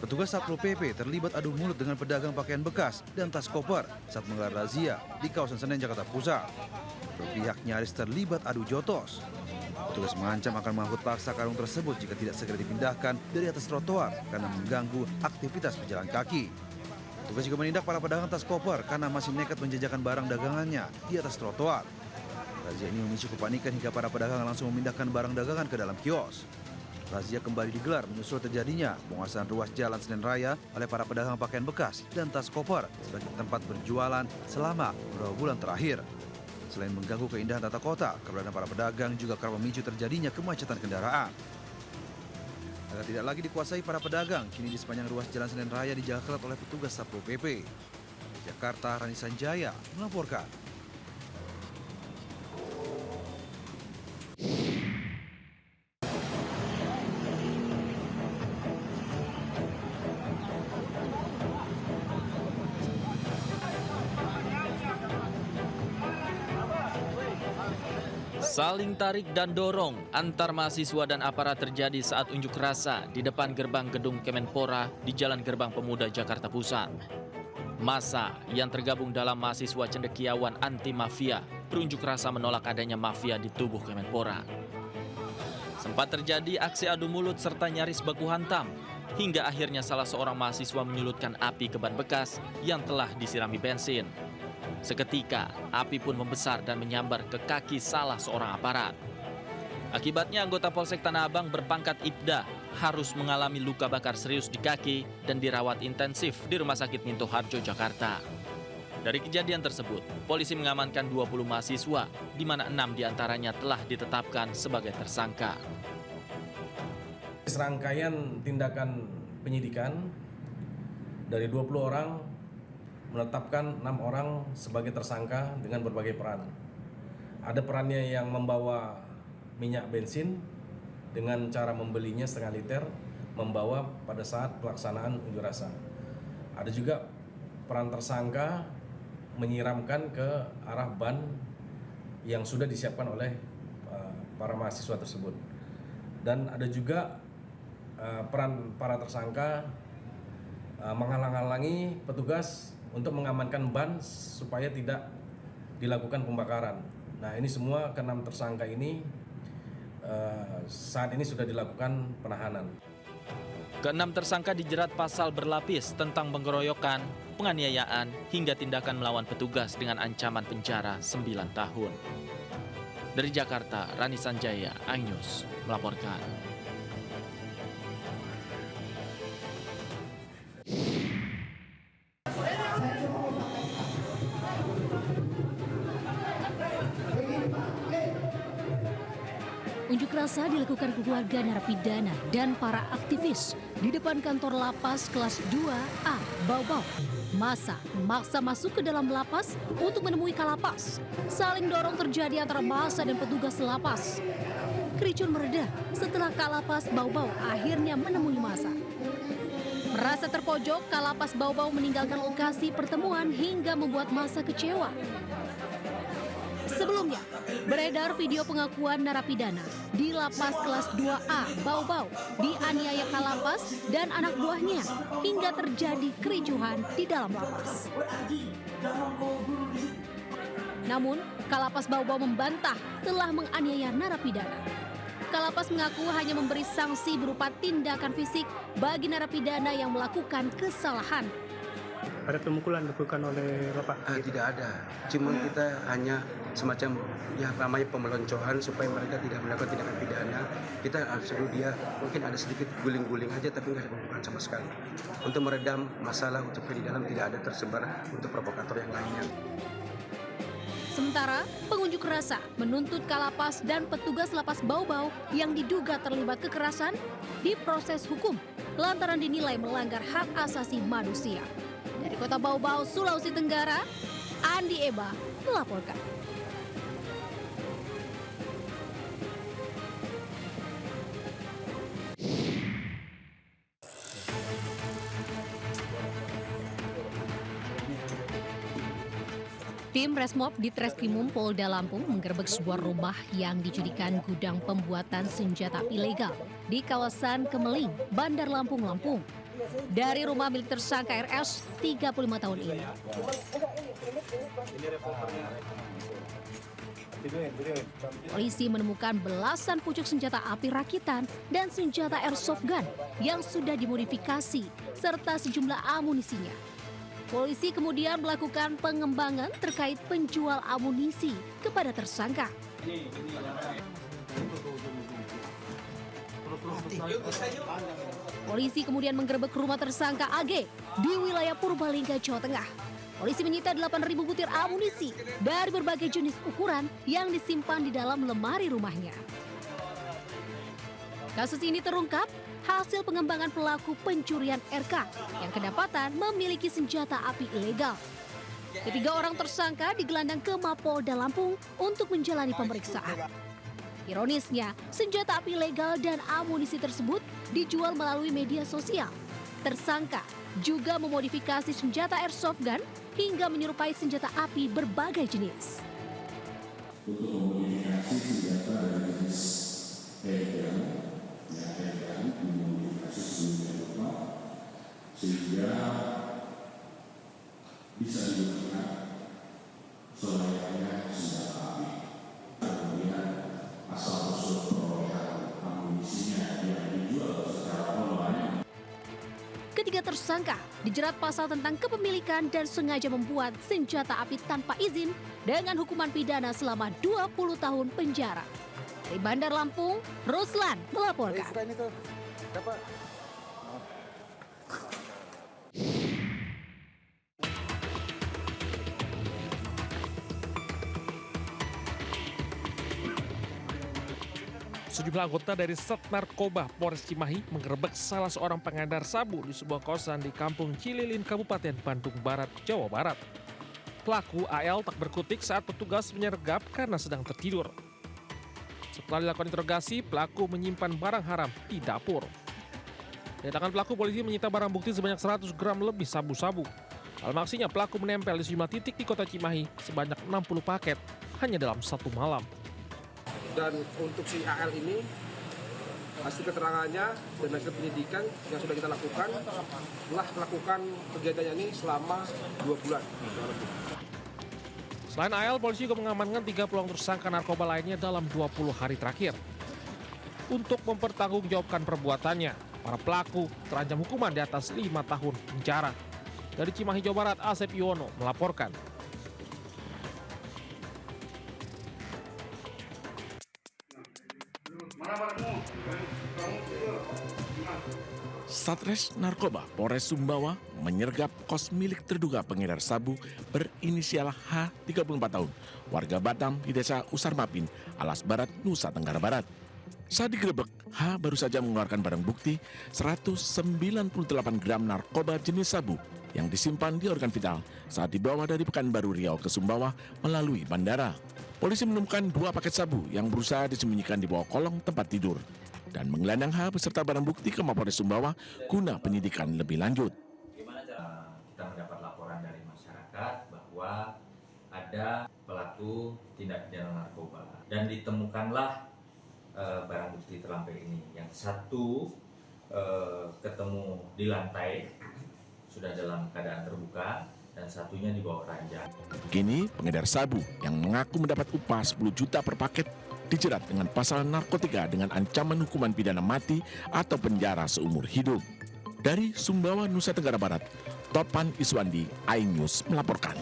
Petugas Satpol PP terlibat adu mulut dengan pedagang pakaian bekas dan tas koper saat menggelar razia di kawasan Senen, Jakarta Pusat. Berpihak nyaris terlibat adu jotos. Petugas mengancam akan menghapus paksa karung tersebut jika tidak segera dipindahkan dari atas trotoar karena mengganggu aktivitas pejalan kaki. Petugas juga menindak para pedagang tas koper karena masih nekat menjajakan barang dagangannya di atas trotoar. Razia ini memicu kepanikan hingga para pedagang langsung memindahkan barang dagangan ke dalam kios. Razia kembali digelar menyusul terjadinya penguasaan ruas Jalan Senen Raya oleh para pedagang pakaian bekas dan tas koper sebagai tempat berjualan selama beberapa bulan terakhir. Selain mengganggu keindahan tata kota, keberadaan para pedagang juga kerap memicu terjadinya kemacetan kendaraan. Agar tidak lagi dikuasai para pedagang, kini di sepanjang ruas Jalan Senen Raya dijaga ketat oleh petugas Satpol PP. Jakarta, Rani Sanjaya melaporkan. Saling tarik dan dorong antar mahasiswa dan aparat terjadi saat unjuk rasa di depan gerbang gedung Kemenpora di Jalan Gerbang Pemuda, Jakarta Pusat. Massa yang tergabung dalam mahasiswa cendekiawan anti mafia berunjuk rasa menolak adanya mafia di tubuh Kemenpora. Sempat terjadi aksi adu mulut serta nyaris baku hantam, hingga akhirnya salah seorang mahasiswa menyulutkan api ke ban bekas yang telah disirami bensin. Seketika, api pun membesar dan menyambar ke kaki salah seorang aparat. Akibatnya anggota Polsek Tanah Abang berpangkat Ibda harus mengalami luka bakar serius di kaki dan dirawat intensif di Rumah Sakit Minto Harjo, Jakarta. Dari kejadian tersebut, polisi mengamankan 20 mahasiswa, di mana 6 diantaranya telah ditetapkan sebagai tersangka. Serangkaian tindakan penyidikan dari 20 orang menetapkan 6 orang sebagai tersangka dengan berbagai peran. Ada perannya yang membawa minyak bensin dengan cara membelinya setengah liter, membawa pada saat pelaksanaan unjuk rasa. Ada juga peran tersangka menyiramkan ke arah ban yang sudah disiapkan oleh para mahasiswa tersebut. Dan ada juga peran para tersangka menghalang-halangi petugas untuk mengamankan ban supaya tidak dilakukan pembakaran. Nah, ini semua ke-6 tersangka ini saat ini sudah dilakukan penahanan. Ke-6 tersangka dijerat pasal berlapis tentang pengeroyokan, penganiayaan, hingga tindakan melawan petugas dengan ancaman penjara 9 tahun. Dari Jakarta, Rani Sanjaya, iNews melaporkan. Unjuk rasa dilakukan keluarga narapidana dan para aktivis di depan kantor lapas kelas 2A Baubau. Massa memaksa masuk ke dalam lapas untuk menemui Kalapas. Saling dorong terjadi antara massa dan petugas lapas. Kericuan mereda setelah Kalapas Baubau akhirnya menemui massa. Merasa terpojok, Kalapas Baubau meninggalkan lokasi pertemuan hingga membuat massa kecewa. Sebelumnya, beredar video pengakuan narapidana di lapas kelas 2A Baubau dianiaya Kalapas dan anak buahnya hingga terjadi kericuhan di dalam lapas. Namun, Kalapas Baubau membantah telah menganiaya narapidana. Kalapas mengaku hanya memberi sanksi berupa tindakan fisik bagi narapidana yang melakukan kesalahan. Ada pemukulan dilakukan oleh Bapak? Tidak ada, cuma kita hanya semacam ya namanya pemeloncoan supaya mereka tidak melakukan tindakan pidana. Kita suruh dia mungkin ada sedikit guling-guling aja tapi nggak ada pemukulan sama sekali. Untuk meredam masalah untuk di dalam tidak ada tersebar untuk provokator yang lainnya. Sementara pengunjuk rasa menuntut Kalapas dan petugas lapas Baubau yang diduga terlibat kekerasan diproses hukum lantaran dinilai melanggar hak asasi manusia. Dari Kota Baubau, Sulawesi Tenggara, Andi Eba melaporkan. Tim Resmob di Treskrimum Polda Lampung menggerebek sebuah rumah yang dijadikan gudang pembuatan senjata api ilegal di kawasan Kemeling, Bandar Lampung, Lampung. Dari rumah milik tersangka RS, 35 tahun ini. Polisi menemukan belasan pucuk senjata api rakitan dan senjata airsoft gun yang sudah dimodifikasi serta sejumlah amunisinya. Polisi kemudian melakukan pengembangan terkait penjual amunisi kepada tersangka. Polisi kemudian menggerebek rumah tersangka AG di wilayah Purbalingga, Jawa Tengah. Polisi menyita 8.000 butir amunisi dari berbagai jenis ukuran yang disimpan di dalam lemari rumahnya. Kasus ini terungkap hasil pengembangan pelaku pencurian RK yang kedapatan memiliki senjata api ilegal. Ketiga orang tersangka digelandang ke Mapolda Lampung untuk menjalani pemeriksaan. Ironisnya, senjata api ilegal dan amunisi tersebut dijual melalui media sosial. Tersangka juga memodifikasi senjata airsoft gun hingga menyerupai senjata api berbagai jenis. Untuk memodifikasi senjata dari jenis handgun, dimodifikasi sedemikian rupa sehingga bisa digunakan selayaknya senjata api. Kemudian asal-usul perolehan amunisinya yang dijual secara online. Ketiga tersangka dijerat pasal tentang kepemilikan dan sengaja membuat senjata api tanpa izin dengan hukuman pidana selama 20 tahun penjara. Dari Bandar Lampung, Ruslan melaporkan. Sejumlah anggota dari Sat Narkoba Polres Cimahi menggerebek salah seorang pengedar sabu di sebuah kosan di Kampung Cililin, Kabupaten Bandung Barat, Jawa Barat. Pelaku AL tak berkutik saat petugas menyergap karena sedang tertidur. Setelah dilakukan interogasi, pelaku menyimpan barang haram di dapur. Dari tangan pelaku, polisi menyita barang bukti sebanyak 100 gram lebih sabu-sabu. Dalam aksinya, pelaku menempel di sejumlah titik di kota Cimahi sebanyak 60 paket hanya dalam satu malam. Dan untuk si AL ini, hasil keterangannya dan hasil penyidikan yang sudah kita lakukan, telah melakukan kegiatannya ini selama 2 bulan. Selain AL, polisi juga mengamankan 3 peluang tersangka narkoba lainnya dalam 20 hari terakhir. Untuk mempertanggungjawabkan perbuatannya, para pelaku terancam hukuman di atas 5 tahun penjara. Dari Cimahi, Jawa Barat, Asep Yuwono melaporkan. Satres Narkoba Polres Sumbawa menyergap kos milik terduga pengedar sabu berinisial H, 34 tahun, warga Batam di Desa Usarmapin, Alas Barat, Nusa Tenggara Barat. Saat digerebek, H baru saja mengeluarkan barang bukti 198 gram narkoba jenis sabu yang disimpan di organ vital saat dibawa dari Pekanbaru Riau ke Sumbawa melalui bandara. Polisi menemukan 2 paket sabu yang berusaha disembunyikan di bawah kolong tempat tidur dan menggelandang H beserta barang bukti ke Mapolres Sumbawa guna penyidikan lebih lanjut. Gimana cara kita mendapat laporan dari masyarakat bahwa ada pelaku tindak pidana narkoba dan ditemukanlah barang bukti terlampau ini. Yang satu ketemu di lantai sudah dalam keadaan terbuka dan satunya di bawah ranjang. Kini pengedar sabu yang mengaku mendapat upah 10 juta per paket dijerat dengan pasal narkotika dengan ancaman hukuman pidana mati atau penjara seumur hidup. Dari Sumbawa, Nusa Tenggara Barat, Topan Iswandi, iNews melaporkan.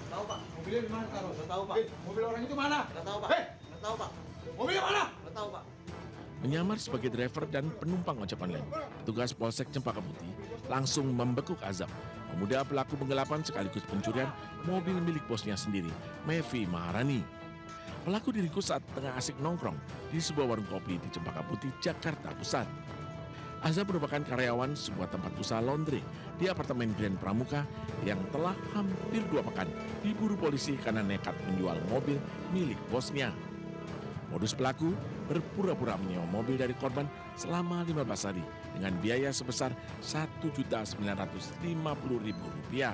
Tahu Pak, mobilnya di mana taruh? Nggak tahu Pak. Mobil orang itu mana? Nggak tahu Pak. Nggak tahu Pak. Mobilnya mana? Nggak tahu Pak. Menyamar sebagai driver dan penumpang ojek online, petugas Polsek Cempaka Putih langsung membekuk Azam, pemuda pelaku penggelapan sekaligus pencurian mobil milik bosnya sendiri, Mevi Maharani. Pelaku diringkus saat tengah asik nongkrong di sebuah warung kopi di Cempaka Putih, Jakarta Pusat. Azam merupakan karyawan sebuah tempat usaha laundry di apartemen Grand Pramuka yang telah hampir 2 pekan diburu polisi karena nekat menjual mobil milik bosnya. Modus pelaku berpura-pura menyewa mobil dari korban selama 15 hari dengan biaya sebesar Rp1.950.000.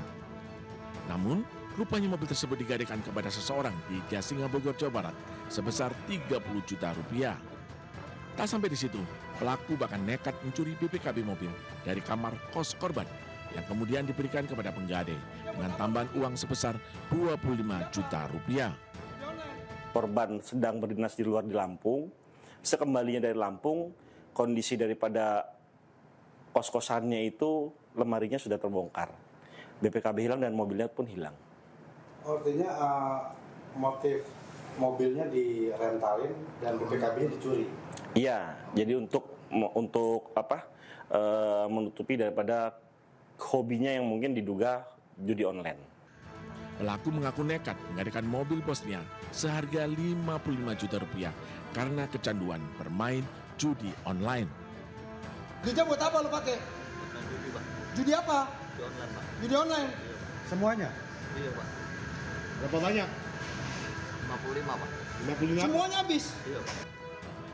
Namun, rupanya mobil tersebut digadaikan kepada seseorang di Jasinga, Bogor, Jawa Barat sebesar Rp30 juta. Tak sampai di situ, pelaku bahkan nekat mencuri BPKB mobil dari kamar kos korban yang kemudian diberikan kepada penggadai dengan tambahan uang sebesar Rp25 juta. Korban sedang berdinas di luar di Lampung. Sekembalinya dari Lampung, kondisi daripada kos-kosannya itu lemarinya sudah terbongkar. BPKB hilang dan mobilnya pun hilang. Artinya motif mobilnya direntalin dan BPKB-nya dicuri. Iya, jadi untuk menutupi daripada hobinya yang mungkin diduga judi online. Pelaku mengaku nekat menggadaikan mobil bosnya seharga Rp55 juta karena kecanduan bermain judi online. Duitnya buat apa lo pakai? Judi, Pak. Judi apa? Judi online, Pak. Judi online? Semuanya? Iya, Pak. Berapa banyak? 55, Pak. 55? Semuanya habis? Iya, Pak.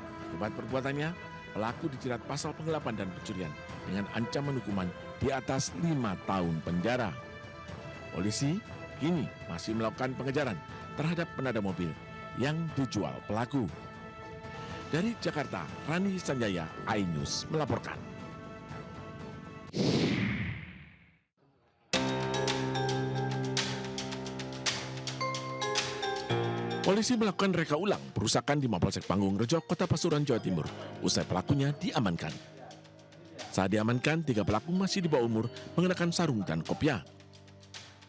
Akibat perbuatannya, pelaku dijerat pasal penggelapan dan pencurian dengan ancaman hukuman di atas 5 tahun penjara. Polisi kini masih melakukan pengejaran terhadap penada mobil yang dijual pelaku. Dari Jakarta, Rani Sanjaya, iNews melaporkan. Polisi melakukan reka ulang perusakan di Mapolsek Panggung Rejo, Kota Pasuruan, Jawa Timur. Usai pelakunya diamankan. Saat diamankan, 3 pelaku masih di bawah umur mengenakan sarung dan kopiah.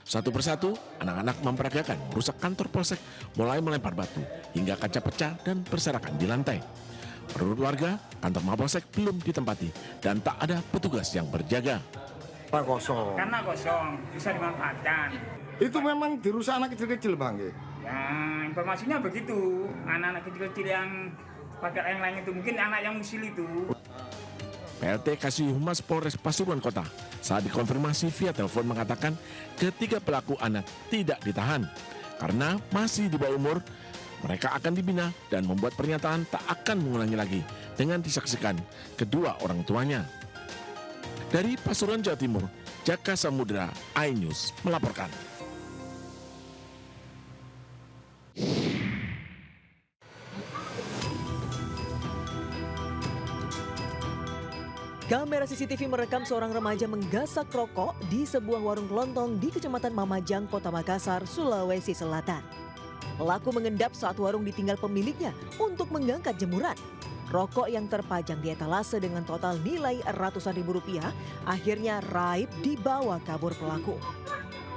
Satu persatu, anak-anak memperagakan merusak kantor polsek, mulai melempar batu hingga kaca pecah dan berserakan di lantai. Menurut warga, kantor Mapolsek belum ditempati dan tak ada petugas yang berjaga. Karena kosong, bisa dimanfaatkan. Itu memang dirusak anak kecil-kecil, Bang? Ya, informasinya begitu. Anak-anak kecil-kecil yang pakai lain-lain itu, mungkin anak yang musil itu. PLT Kasih Humas Polres Pasuruan Kota saat dikonfirmasi via telepon mengatakan ketiga pelaku anak tidak ditahan karena masih di bawah umur. Mereka akan dibina dan membuat pernyataan tak akan mengulangi lagi dengan disaksikan kedua orang tuanya. Dari Pasuruan, Jawa Timur, Jaka Samudra, iNews melaporkan. Kamera CCTV merekam seorang remaja menggasak rokok di sebuah warung kelontong di Kecamatan Mamajang, Kota Makassar, Sulawesi Selatan. Pelaku mengendap saat warung ditinggal pemiliknya untuk mengangkat jemuran. Rokok yang terpajang di etalase dengan total nilai ratusan ribu rupiah akhirnya raib dibawa kabur pelaku.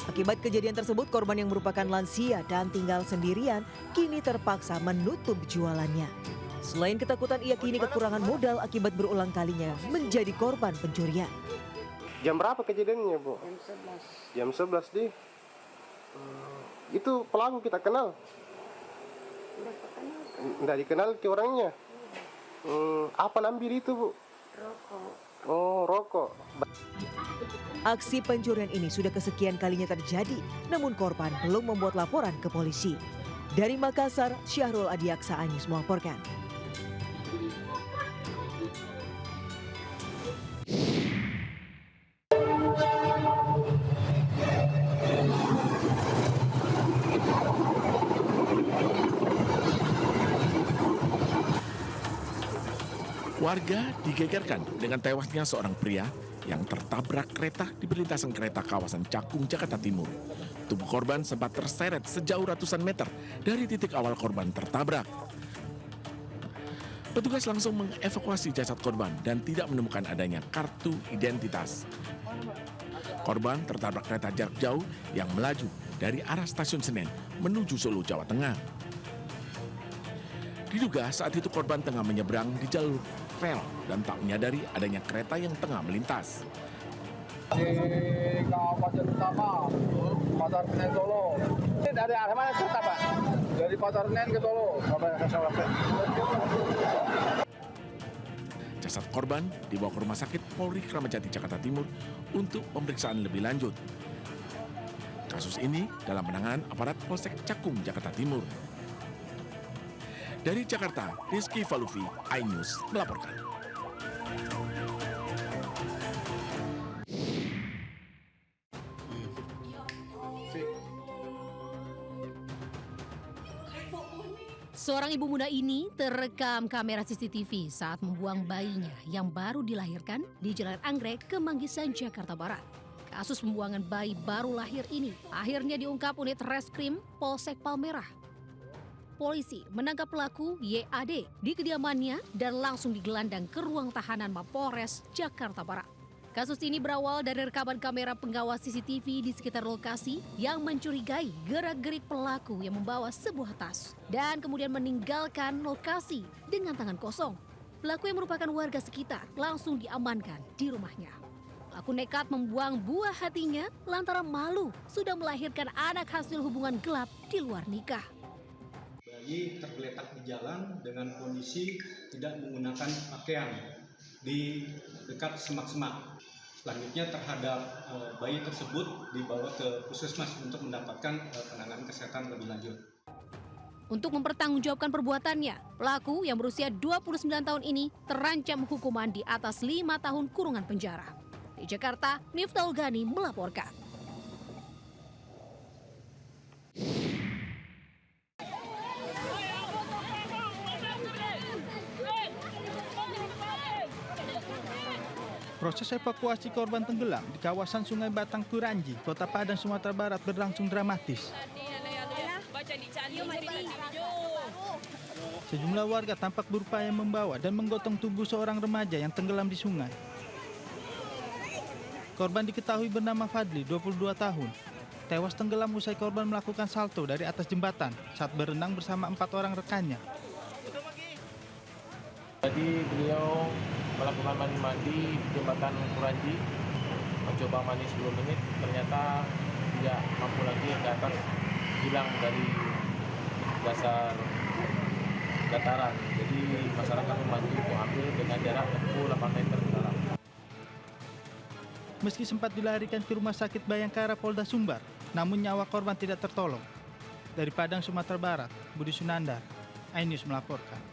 Akibat kejadian tersebut, korban yang merupakan lansia dan tinggal sendirian kini terpaksa menutup jualannya. Selain ketakutan, ia kini kekurangan modal akibat berulang kalinya menjadi korban pencurian. Jam berapa kejadiannya, Bu? Jam 11. Jam 11 deh. Itu pelaku kita kenal? Nggak dikenal ke orangnya? Apa nampil itu, Bu? Rokok. Oh, rokok. Aksi pencurian ini sudah kesekian kalinya terjadi, namun korban belum membuat laporan ke polisi. Dari Makassar, Syahrul Adiaksa, iNews melaporkan. Warga digegerkan dengan tewasnya seorang pria yang tertabrak kereta di perlintasan kereta kawasan Cakung, Jakarta Timur. Tubuh korban sempat terseret sejauh ratusan meter dari titik awal korban tertabrak. Petugas langsung mengevakuasi jasad korban dan tidak menemukan adanya kartu identitas. Korban tertabrak kereta jarak jauh yang melaju dari arah stasiun Senen menuju Solo, Jawa Tengah. Diduga saat itu korban tengah menyeberang di jalur rel dan tak menyadari adanya kereta yang tengah melintas. Di kawasan utama, Pasar Senen Solo. Ini dari arah mana kereta, Pak? Dari Pasar Senen ke Solo. Jasad korban dibawa ke Rumah Sakit Polri Kramat Jati, Jakarta Timur untuk pemeriksaan lebih lanjut. Kasus ini dalam penanganan aparat Polsek Cakung, Jakarta Timur. Dari Jakarta, Rizky Falufi, iNews melaporkan. Seorang ibu muda ini terekam kamera CCTV saat membuang bayinya yang baru dilahirkan di Jalan Anggrek, Kemanggisan, Jakarta Barat. Kasus pembuangan bayi baru lahir ini akhirnya diungkap unit Reskrim Polsek Palmerah. Polisi menangkap pelaku YAD di kediamannya dan langsung digelandang ke ruang tahanan Mapolres Jakarta Barat. Kasus ini berawal dari rekaman kamera pengawas CCTV di sekitar lokasi yang mencurigai gerak-gerik pelaku yang membawa sebuah tas dan kemudian meninggalkan lokasi dengan tangan kosong. Pelaku yang merupakan warga sekitar langsung diamankan di rumahnya. Pelaku nekat membuang buah hatinya lantaran malu sudah melahirkan anak hasil hubungan gelap di luar nikah. Bayi tergeletak di jalan dengan kondisi tidak menggunakan pakaian di dekat semak-semak. Selanjutnya terhadap bayi tersebut dibawa ke puskesmas untuk mendapatkan penanganan kesehatan lebih lanjut. Untuk mempertanggungjawabkan perbuatannya, pelaku yang berusia 29 tahun ini terancam hukuman di atas 5 tahun kurungan penjara. Di Jakarta, Miftahul Ghani melaporkan. Proses evakuasi korban tenggelam di kawasan Sungai Batang Turanji, Kota Padang, Sumatera Barat berlangsung dramatis. Sejumlah warga tampak berupaya membawa dan menggotong tubuh seorang remaja yang tenggelam di sungai. Korban diketahui bernama Fadli, 22 tahun. Tewas tenggelam usai korban melakukan salto dari atas jembatan saat berenang bersama 4 orang rekannya. Jadi beliau melakukan mandi-mandi di jembatan Turanji, mencoba mandi 10 menit, ternyata tidak mampu lagi ke atas, hilang dari dasar dataran. Jadi masyarakat membantu untuk ambil dengan jarak tempuh 8 meter ke dalam. Meski sempat dilarikan ke Rumah Sakit Bayangkara Polda Sumbar, namun nyawa korban tidak tertolong. Dari Padang, Sumatera Barat, Budi Sunandar, iNews melaporkan.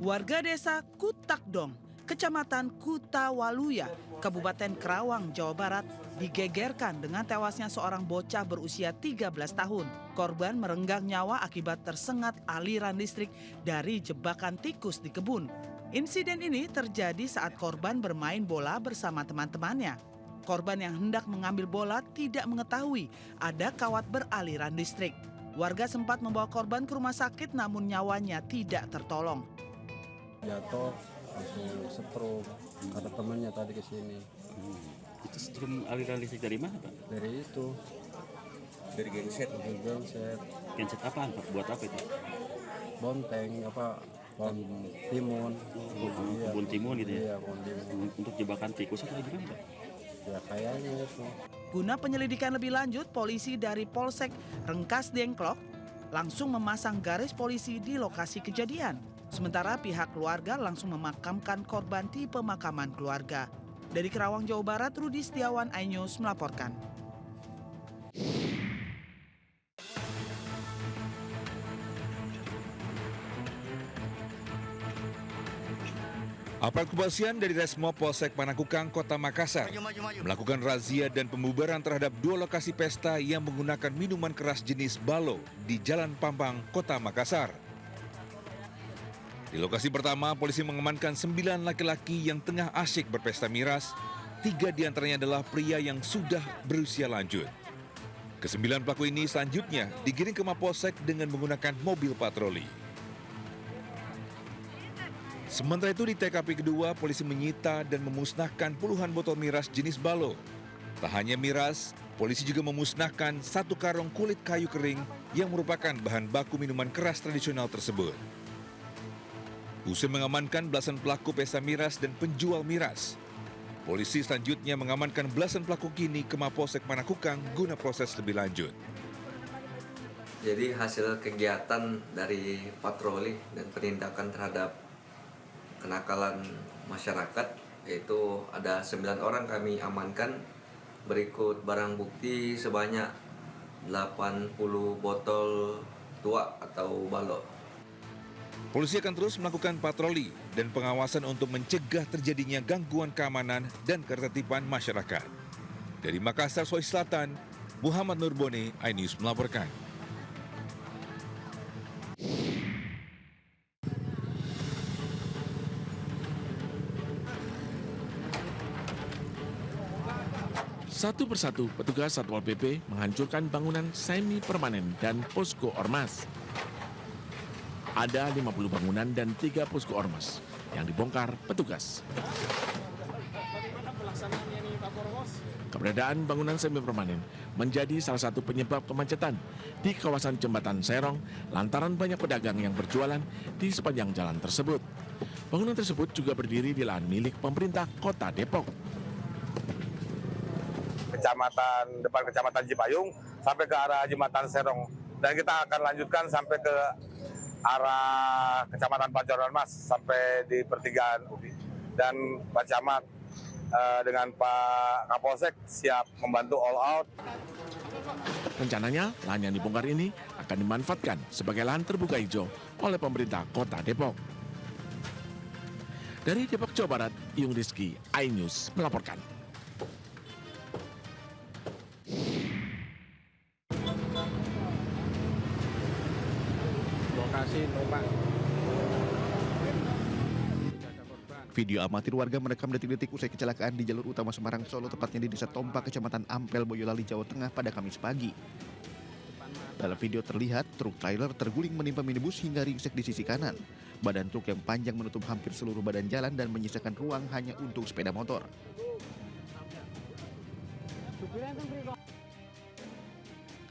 Warga desa Kutakdong, Kecamatan Kutawaluya, Kabupaten Kerawang, Jawa Barat, digegerkan dengan tewasnya seorang bocah berusia 13 tahun. Korban merenggang nyawa akibat tersengat aliran listrik dari jebakan tikus di kebun. Insiden ini terjadi saat korban bermain bola bersama teman-temannya. Korban yang hendak mengambil bola tidak mengetahui ada kawat beraliran listrik. Warga sempat membawa korban ke rumah sakit namun nyawanya tidak tertolong. Jatuh, langsung stroke, ada temannya tadi ke sini. Itu strum aliran listrik dari mana, Pak? Dari itu. Dari genset? Dari genset. Genset apaan, Pak? Buat apa itu? Bonteng, pohon timun. Kebun timun gitu ya? Iya, pohon timun. Untuk jebakan tikus atau gimana, Pak? Ya kayaknya itu. Guna penyelidikan lebih lanjut, polisi dari Polsek Rengkas Dengklok langsung memasang garis polisi di lokasi kejadian. Sementara pihak keluarga langsung memakamkan korban di pemakaman keluarga. Dari Kerawang, Jawa Barat, Rudi Setiawan, iNews melaporkan. Aparat kepolisian dari Resmo Polsek Panakukang, Kota Makassar melakukan razia dan pembubaran terhadap 2 lokasi pesta yang menggunakan minuman keras jenis balo di Jalan Pampang, Kota Makassar. Di lokasi pertama, polisi mengamankan 9 laki-laki yang tengah asyik berpesta miras. 3 diantaranya adalah pria yang sudah berusia lanjut. Ke-9 pelaku ini selanjutnya digiring ke Mapolsek dengan menggunakan mobil patroli. Sementara itu di TKP kedua, polisi menyita dan memusnahkan puluhan botol miras jenis balo. Tak hanya miras, polisi juga memusnahkan 1 karung kulit kayu kering yang merupakan bahan baku minuman keras tradisional tersebut. Usai mengamankan belasan pelaku pesta miras dan penjual miras, polisi selanjutnya mengamankan belasan pelaku kini ke Mapolsek Panakukang guna proses lebih lanjut. Jadi hasil kegiatan dari patroli dan penindakan terhadap kenakalan masyarakat, yaitu ada 9 orang kami amankan, berikut barang bukti sebanyak 80 botol tua atau balok. Polisi akan terus melakukan patroli dan pengawasan untuk mencegah terjadinya gangguan keamanan dan ketertiban masyarakat. Dari Makassar, Sulawesi Selatan, Muhammad Nurboni, iNews melaporkan. Satu persatu petugas Satpol PP menghancurkan bangunan semi permanen dan posko ormas. Ada 50 bangunan dan 3 posko ormas yang dibongkar petugas. Keberadaan bangunan semi permanen menjadi salah satu penyebab kemacetan di kawasan Jembatan Serong lantaran banyak pedagang yang berjualan di sepanjang jalan tersebut. Bangunan tersebut juga berdiri di lahan milik pemerintah Kota Depok. Depan Kecamatan Cipayung sampai ke arah Jembatan Serong, dan kita akan lanjutkan sampai ke arah Kecamatan Pancoran Mas sampai di pertigaan UDI, dan Pak Camat dengan Pak Kapolsek siap membantu all out. Rencananya lahan yang dibongkar ini akan dimanfaatkan sebagai lahan terbuka hijau oleh pemerintah Kota Depok. Dari Depok, Jawa Barat, Yung Rizky, iNews melaporkan. Video amatir warga merekam detik-detik usai kecelakaan di jalur utama Semarang Solo, tepatnya di Desa Tompa, Kecamatan Ampel, Boyolali, Jawa Tengah pada Kamis pagi. Dalam video terlihat truk trailer terguling menimpa minibus hingga ringsek di sisi kanan. Badan truk yang panjang menutup hampir seluruh badan jalan dan menyisakan ruang hanya untuk sepeda motor.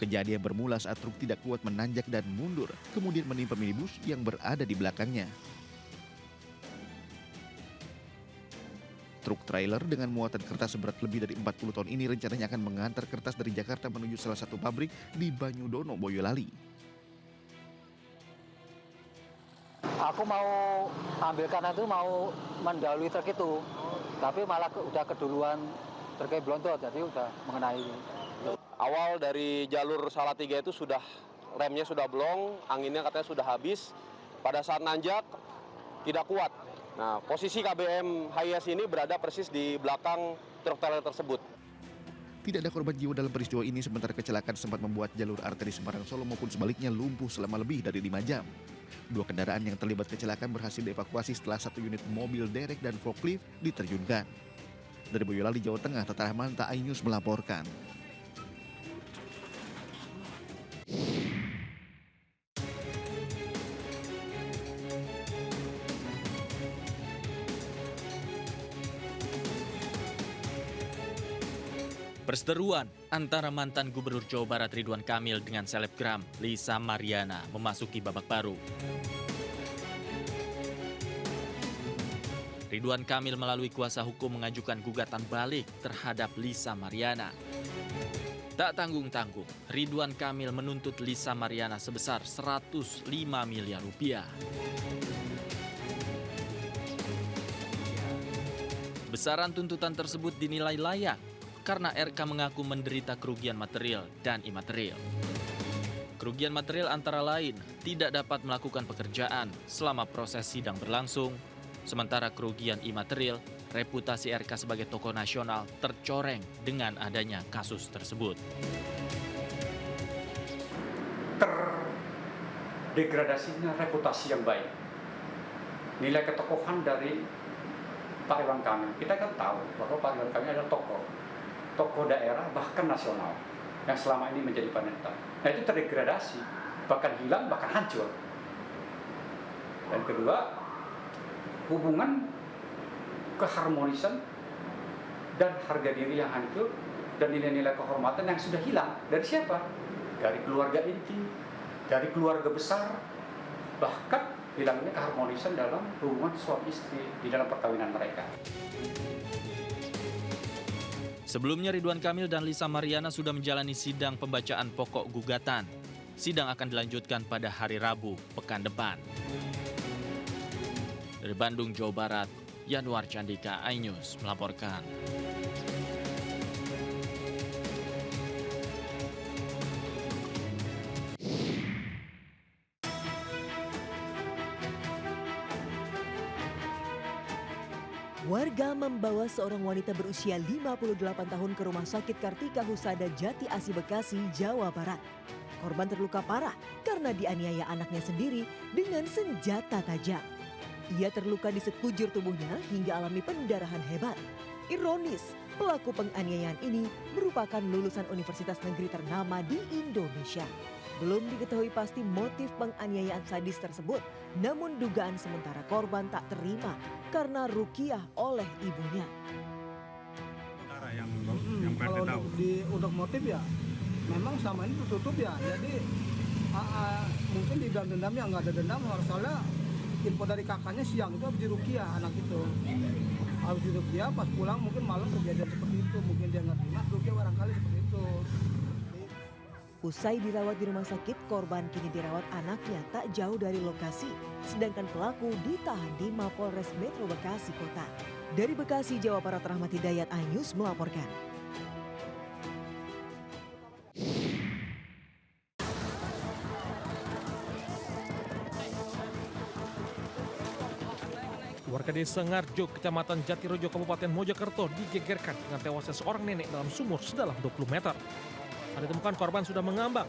Kejadian bermula saat truk tidak kuat menanjak dan mundur, kemudian menimpa minibus yang berada di belakangnya. Truk trailer dengan muatan kertas seberat lebih dari 40 ton ini rencananya akan mengantar kertas dari Jakarta menuju salah satu pabrik di Banyudono, Boyolali. Aku mau ambil kanan itu mau mendahului truk itu, tapi malah udah keduluan truknya blontot, jadi udah mengenai. Awal dari jalur Salatiga itu sudah remnya sudah blong, anginnya katanya sudah habis. Pada saat nanjak tidak kuat. Nah, posisi KBM Hiace ini berada persis di belakang truk trailer tersebut. Tidak ada korban jiwa dalam peristiwa ini, sementara kecelakaan sempat membuat jalur arteri Semarang Solo maupun sebaliknya lumpuh selama lebih dari 5 jam. 2 kendaraan yang terlibat kecelakaan berhasil dievakuasi setelah 1 unit mobil derek dan forklift diterjunkan. Dari Boyolali, Jawa Tengah, Tata Rahmanta, iNews melaporkan. Perseteruan antara mantan Gubernur Jawa Barat Ridwan Kamil dengan selebgram Lisa Mariana memasuki babak baru. Ridwan Kamil melalui kuasa hukum mengajukan gugatan balik terhadap Lisa Mariana. Tak tanggung-tanggung, Ridwan Kamil menuntut Lisa Mariana sebesar 105 miliar rupiah. Besaran tuntutan tersebut dinilai layak karena RK mengaku menderita kerugian material dan imaterial. Kerugian material antara lain tidak dapat melakukan pekerjaan selama proses sidang berlangsung, sementara kerugian imaterial, reputasi RK sebagai tokoh nasional tercoreng dengan adanya kasus tersebut. Degradasinya reputasi yang baik, nilai ketokohan dari Pak Ridwan Kamil. Kita kan tahu bahwa Pak Ridwan Kamil adalah tokoh daerah bahkan nasional yang selama ini menjadi panutan. Nah itu terdegradasi, bahkan hilang, bahkan hancur. Dan kedua, hubungan keharmonisan dan harga diri yang hancur dan nilai-nilai kehormatan yang sudah hilang. Dari siapa? Dari keluarga inti, dari keluarga besar, bahkan hilangnya keharmonisan dalam hubungan suami istri di dalam perkawinan mereka. Sebelumnya Ridwan Kamil dan Lisa Mariana sudah menjalani sidang pembacaan pokok gugatan. Sidang akan dilanjutkan pada hari Rabu pekan depan. Dari Bandung, Jawa Barat, Yanuar Candika, iNews melaporkan. Warga membawa seorang wanita berusia 58 tahun ke Rumah Sakit Kartika Husada Jati Asih Bekasi, Jawa Barat. Korban terluka parah karena dianiaya anaknya sendiri dengan senjata tajam. Ia terluka di sekujur tubuhnya hingga alami pendarahan hebat. Ironis, pelaku penganiayaan ini merupakan lulusan universitas negeri ternama di Indonesia. Belum diketahui pasti motif penganiayaan sadis tersebut, namun dugaan sementara korban tak terima karena ruqyah oleh ibunya. Kalau untuk motif ya, memang selama ini tertutup ya. Jadi mungkin di dalam dendam ya nggak ada dendam. Soalnya info dari kakaknya siang itu habis diruqyah anak itu. Habis diruqyah pas pulang mungkin malam kejadian seperti itu. Mungkin dia nggak terima ruqyah barangkali seperti itu. Usai dirawat di rumah sakit, korban kini dirawat anaknya tak jauh dari lokasi. Sedangkan pelaku ditahan di Mapolres Metro Bekasi Kota. Dari Bekasi, Jawa Barat, Rahmat Hidayat, iNews melaporkan. Warga desa Ngarjo, Kecamatan Jatirojo, Kabupaten Mojokerto digegerkan dengan tewasnya seorang nenek dalam sumur sedalam 20 meter. Saat ditemukan korban sudah mengambang.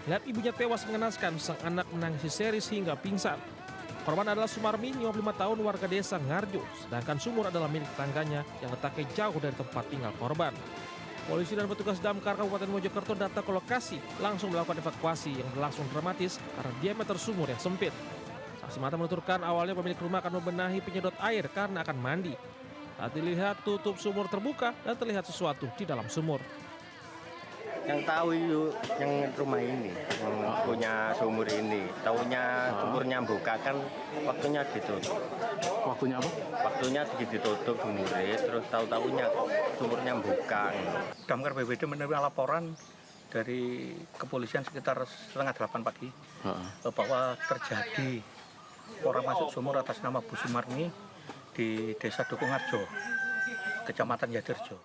Lihat ibunya tewas mengenaskan, sang anak menangis histeris hingga pingsan. Korban adalah Sumarmi, 55 tahun, warga desa Ngarjo, sedangkan sumur adalah milik tetangganya yang letaknya jauh dari tempat tinggal korban. Polisi dan petugas damkar Kabupaten Mojokerto datang ke lokasi, langsung melakukan evakuasi yang berlangsung dramatis karena diameter sumur yang sempit. Saksi mata menuturkan awalnya pemilik rumah akan membenahi penyedot air karena akan mandi. Saat dilihat tutup sumur terbuka dan terlihat sesuatu di dalam sumur. Yang tahu itu yang rumah ini, yang punya sumur ini. Taunya sumurnya buka kan waktunya ditutup. Waktunya apa? Waktunya ditutup sumurnya, terus tahu-tahunya sumurnya buka. Damkar BPD menerima laporan dari kepolisian sekitar 7:30 pagi bahwa terjadi orang masuk sumur atas nama Bu Sumarni di Desa Dukungarjo, Kecamatan Jatirojo.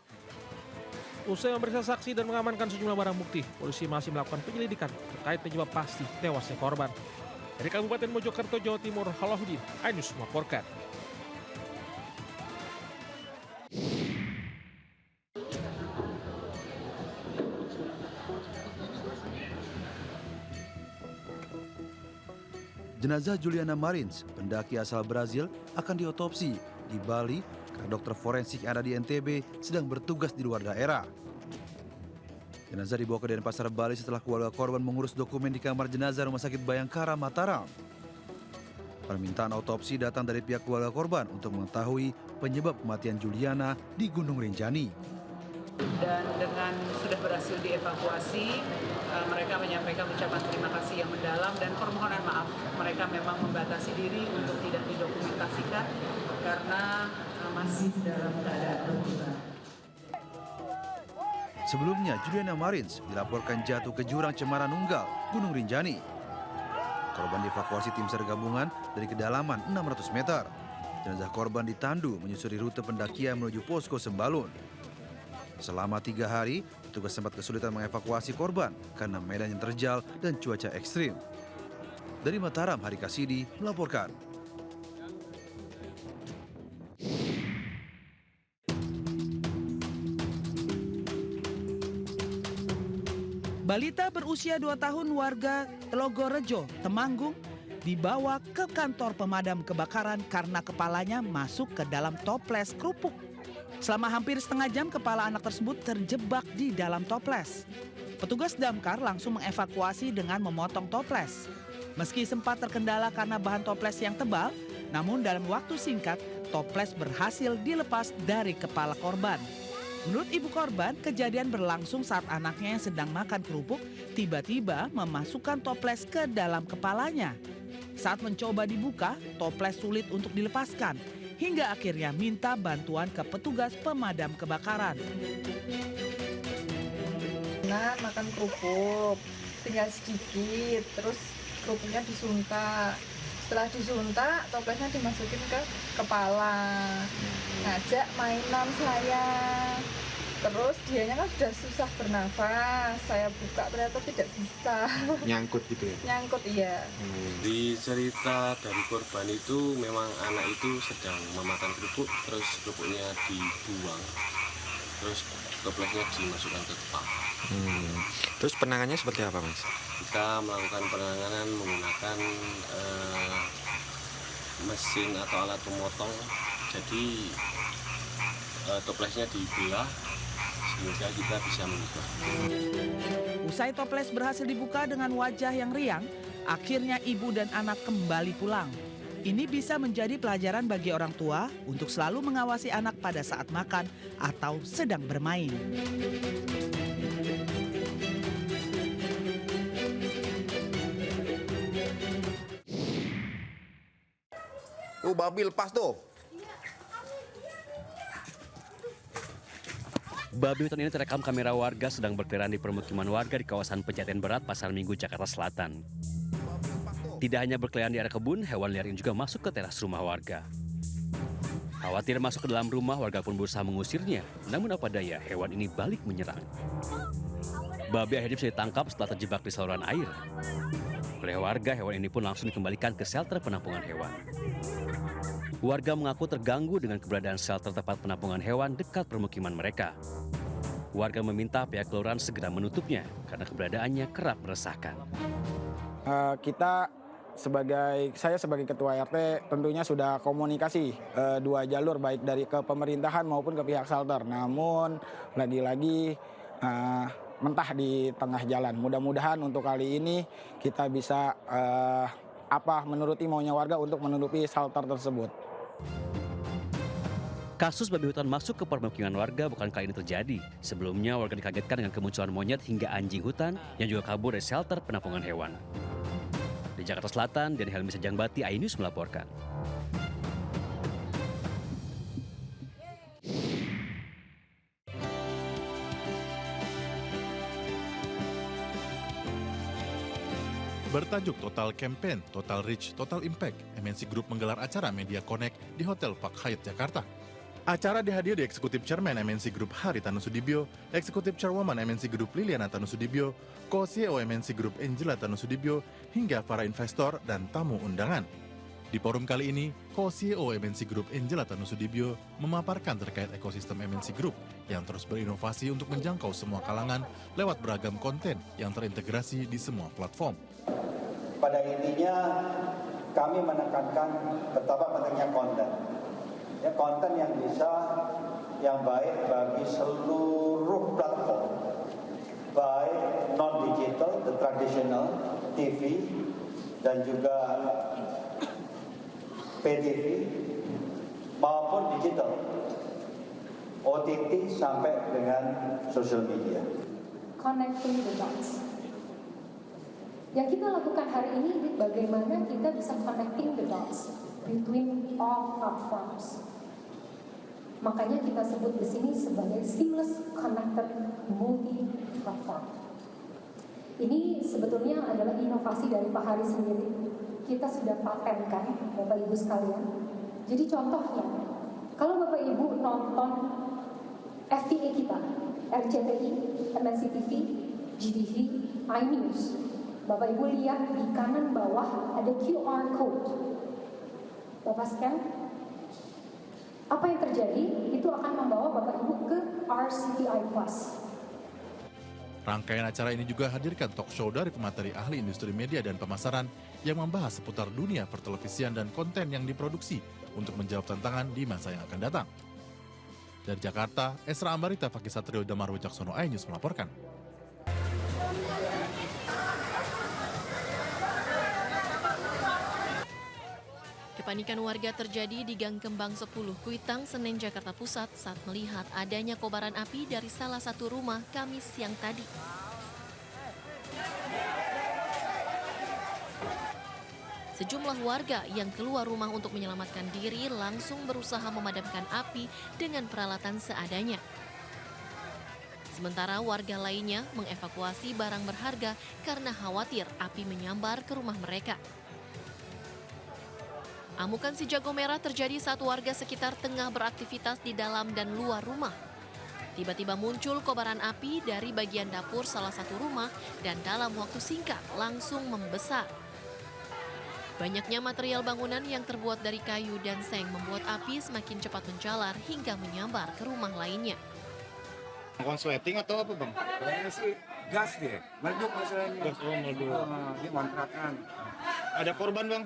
Usai memeriksa saksi dan mengamankan sejumlah barang bukti, polisi masih melakukan penyelidikan terkait penyebab pasti tewasnya korban. Dari Kabupaten Mojokerto, Jawa Timur, Halahuddin, iNews melaporkan. Jenazah Juliana Marins, pendaki asal Brazil, akan diotopsi di Bali karena dokter forensik yang ada di NTB sedang bertugas di luar daerah. Jenazah dibawa ke Denpasar, Bali setelah keluarga korban mengurus dokumen di kamar jenazah Rumah Sakit Bayangkara, Mataram. Permintaan otopsi datang dari pihak keluarga korban untuk mengetahui penyebab kematian Juliana di Gunung Rinjani. Dan dengan sudah berhasil dievakuasi, mereka menyampaikan ucapan terima kasih yang mendalam dan permohonan maaf. Mereka memang membatasi diri untuk tidak didokumentasikan karena masih dalam keadaan terbuka. Sebelumnya, Juliana Marins dilaporkan jatuh ke jurang Cemara Nunggal, Gunung Rinjani. Korban dievakuasi tim SAR gabungan dari kedalaman 600 meter. Jenazah korban ditandu menyusuri rute pendakian menuju posko Sembalun. Selama 3 hari, petugas sempat kesulitan mengevakuasi korban karena medan yang terjal dan cuaca ekstrim. Dari Mataram, Hari Kasidi melaporkan. Balita berusia 2 tahun warga Telogorejo, Temanggung, dibawa ke kantor pemadam kebakaran karena kepalanya masuk ke dalam toples kerupuk. Selama hampir setengah jam, kepala anak tersebut terjebak di dalam toples. Petugas damkar langsung mengevakuasi dengan memotong toples. Meski sempat terkendala karena bahan toples yang tebal, namun dalam waktu singkat, toples berhasil dilepas dari kepala korban. Menurut ibu korban, kejadian berlangsung saat anaknya yang sedang makan kerupuk tiba-tiba memasukkan toples ke dalam kepalanya. Saat mencoba dibuka, toples sulit untuk dilepaskan, hingga akhirnya minta bantuan ke petugas pemadam kebakaran. Nah, makan kerupuk, tinggal sedikit, terus kerupuknya disungkak. Setelah disuntak, toplesnya dimasukin ke kepala, ngajak mainan saya. Terus dianya kan sudah susah bernafas, saya buka ternyata tidak bisa. Nyangkut gitu ya? Nyangkut, iya. Di cerita dari korban itu memang anak itu sedang memakan kerupuk, terus kerupuknya dibuang, terus toplesnya dimasukkan ke kepala. Terus penanganannya seperti apa, Mas? Kita melakukan penanganan menggunakan mesin atau alat pemotong, jadi toplesnya dibelah sehingga kita bisa mengubah. Usai toples berhasil dibuka dengan wajah yang riang, akhirnya ibu dan anak kembali pulang. Ini bisa menjadi pelajaran bagi orang tua untuk selalu mengawasi anak pada saat makan atau sedang bermain. Tuh babi lepas tuh. Babi hutan ini terekam kamera warga sedang berkeliaran di permukiman warga di kawasan Pejaten Barat, Pasar Minggu, Jakarta Selatan. Tidak hanya berkeliaran di area kebun, hewan liar ini juga masuk ke teras rumah warga. Khawatir masuk ke dalam rumah, warga pun berusaha mengusirnya. Namun apa daya, hewan ini balik menyerang. Babi akhirnya bisa ditangkap setelah terjebak di saluran air. Oleh warga, hewan ini pun langsung dikembalikan ke shelter penampungan hewan. Warga mengaku terganggu dengan keberadaan shelter tempat penampungan hewan dekat permukiman mereka. Warga meminta pihak kelurahan segera menutupnya karena keberadaannya kerap meresahkan. Saya sebagai ketua RT tentunya sudah komunikasi dua jalur baik dari ke pemerintahan maupun ke pihak shelter. Namun lagi-lagi mentah di tengah jalan. Mudah-mudahan untuk kali ini kita bisa menuruti maunya warga untuk menutupi shelter tersebut. Kasus babi hutan masuk ke permukiman warga bukan kali ini terjadi. Sebelumnya warga dikagetkan dengan kemunculan monyet hingga anjing hutan yang juga kabur dari shelter penampungan hewan. Di Jakarta Selatan, Dani Helmi Sejangbati, iNews melaporkan. Bertajuk Total Campaign, Total Reach, Total Impact, MNC Group menggelar acara Media Connect di Hotel Park Hyatt, Jakarta. Acara dihadiri Eksekutif Chairman MNC Group Haritanu Sudibyo, Eksekutif Chairwoman MNC Group Liliana Tanu Sudibyo, Co-CEO MNC Group Angela Tanu Sudibyo, hingga para investor dan tamu undangan. Di forum kali ini, Co-CEO MNC Group Angela Tanu Sudibyo memaparkan terkait ekosistem MNC Group yang terus berinovasi untuk menjangkau semua kalangan lewat beragam konten yang terintegrasi di semua platform. Pada intinya kami menekankan betapa pentingnya konten. Ya, konten yang bisa, yang baik bagi seluruh platform, baik non-digital, the traditional, TV, dan juga PTV, maupun digital, OTT sampai dengan social media. Connecting the dots. Yang kita lakukan hari ini, bagaimana kita bisa connecting the dots between all platforms. Makanya kita sebut di sini sebagai seamless connected multi-platform. Ini sebetulnya adalah inovasi dari Pak Hari sendiri. Kita sudah patenkan, Bapak Ibu sekalian. Jadi contohnya, kalau Bapak Ibu nonton FTA kita, RCTI, MNC TV, GTV, iNews, Bapak Ibu lihat di kanan bawah ada QR code. Bapak scan, apa yang terjadi? Itu akan membawa Bapak Ibu ke RCTI Plus. Rangkaian acara ini juga hadirkan talk show dari pemateri ahli industri media dan pemasaran yang membahas seputar dunia pertelevisian dan konten yang diproduksi untuk menjawab tantangan di masa yang akan datang. Dari Jakarta, Esra Ambarita, Fakih Satrio, Damar Wijaksono, iNews melaporkan. Kepanikan warga terjadi di Gang Kembang 10, Kuitang, Senen, Jakarta Pusat saat melihat adanya kobaran api dari salah satu rumah Kamis siang tadi. Sejumlah warga yang keluar rumah untuk menyelamatkan diri langsung berusaha memadamkan api dengan peralatan seadanya. Sementara warga lainnya mengevakuasi barang berharga karena khawatir api menyambar ke rumah mereka. Amukan si jago merah terjadi saat warga sekitar tengah beraktivitas di dalam dan luar rumah. Tiba-tiba muncul kobaran api dari bagian dapur salah satu rumah dan dalam waktu singkat langsung membesar. Banyaknya material bangunan yang terbuat dari kayu dan seng membuat api semakin cepat menjalar hingga menyambar ke rumah lainnya. Konsleting atau apa bang? Kayaknya sih gas deh, meledup masalahnya. Gas, meledup. Dia kontrakan. Ada korban bang?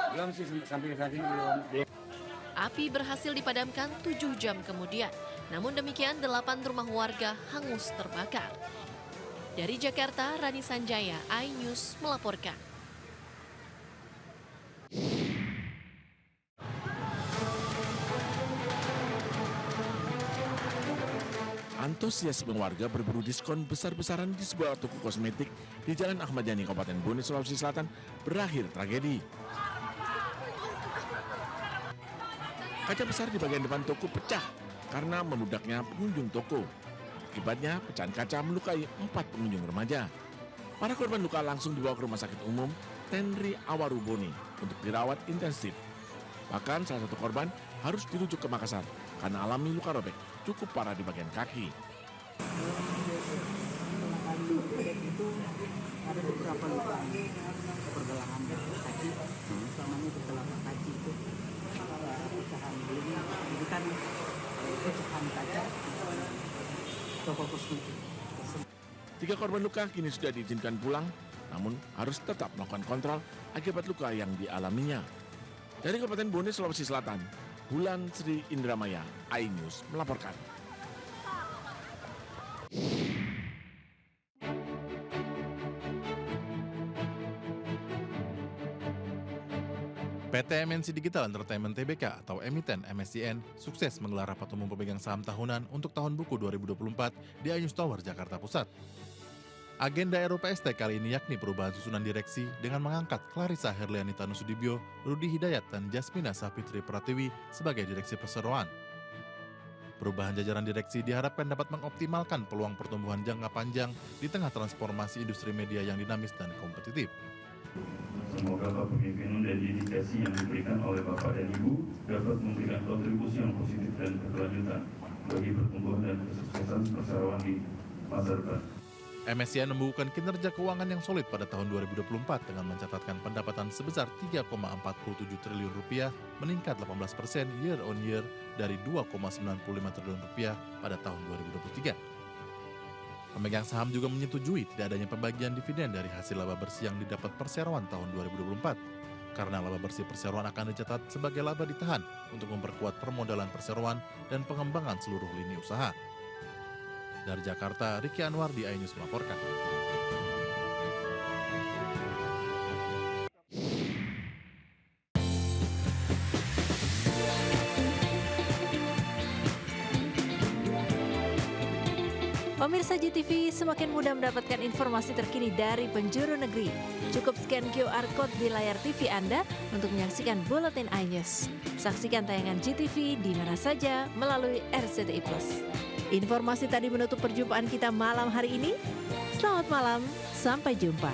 Belum sih, sampai saat ini belum. Api berhasil dipadamkan 7 jam kemudian. Namun demikian 8 rumah warga hangus terbakar. Dari Jakarta, Rani Sanjaya, iNews melaporkan. Antusiasme warga berburu diskon besar-besaran di sebuah toko kosmetik di Jalan Ahmad Yani, Kabupaten Bone, Sulawesi Selatan berakhir tragedi. Kaca besar di bagian depan toko pecah karena membludaknya pengunjung toko. Akibatnya pecahan kaca melukai 4 pengunjung remaja. Para korban luka langsung dibawa ke Rumah Sakit Umum Tenri Awaru Bone untuk dirawat intensif. Bahkan salah satu korban harus dirujuk ke Makassar karena alami luka robek cukup parah di bagian kaki. Itu ada beberapa luka pergelangan kaki, utamanya di telapak kaki itu pecahan belum, ini kan pecahan kaca toko kosmetik. 3 korban luka kini sudah diizinkan pulang, namun harus tetap melakukan kontrol akibat luka yang dialaminya. Dari Kabupaten Bone, Sulawesi Selatan, Bulan Sri Indramaya, iNews melaporkan. PT MNC Digital Entertainment Tbk atau emiten MSIN sukses menggelar rapat umum pemegang saham tahunan untuk tahun buku 2024 di iNews Tower, Jakarta Pusat. Agenda RUPST kali ini yakni perubahan susunan direksi dengan mengangkat Clarissa Herliani Tanusudibyo, Rudi Hidayat, dan Jasmina Sapitri Pratiwi sebagai direksi perseroan. Perubahan jajaran direksi diharapkan dapat mengoptimalkan peluang pertumbuhan jangka panjang di tengah transformasi industri media yang dinamis dan kompetitif. Semoga kepemimpinan dan dedikasi yang diberikan oleh Bapak dan Ibu dapat memberikan kontribusi yang positif dan berkelanjutan bagi pertumbuhan dan kesuksesan perseroan di masa depan. MSIN membukukan kinerja keuangan yang solid pada tahun 2024 dengan mencatatkan pendapatan sebesar 3,47 triliun rupiah, meningkat 18% year on year dari 2,95 triliun rupiah pada tahun 2023. Pemegang saham juga menyetujui tidak adanya pembagian dividen dari hasil laba bersih yang didapat perseroan tahun 2024, karena laba bersih perseroan akan dicatat sebagai laba ditahan untuk memperkuat permodalan perseroan dan pengembangan seluruh lini usaha. Dari Jakarta, Riki Anwar di iNews melaporkan. Pemirsa GTV, semakin mudah mendapatkan informasi terkini dari penjuru negeri. Cukup scan QR Code di layar TV Anda untuk menyaksikan Buletin iNews. Saksikan tayangan GTV di mana saja melalui RCTI+. Informasi tadi menutup perjumpaan kita malam hari ini. Selamat malam, sampai jumpa.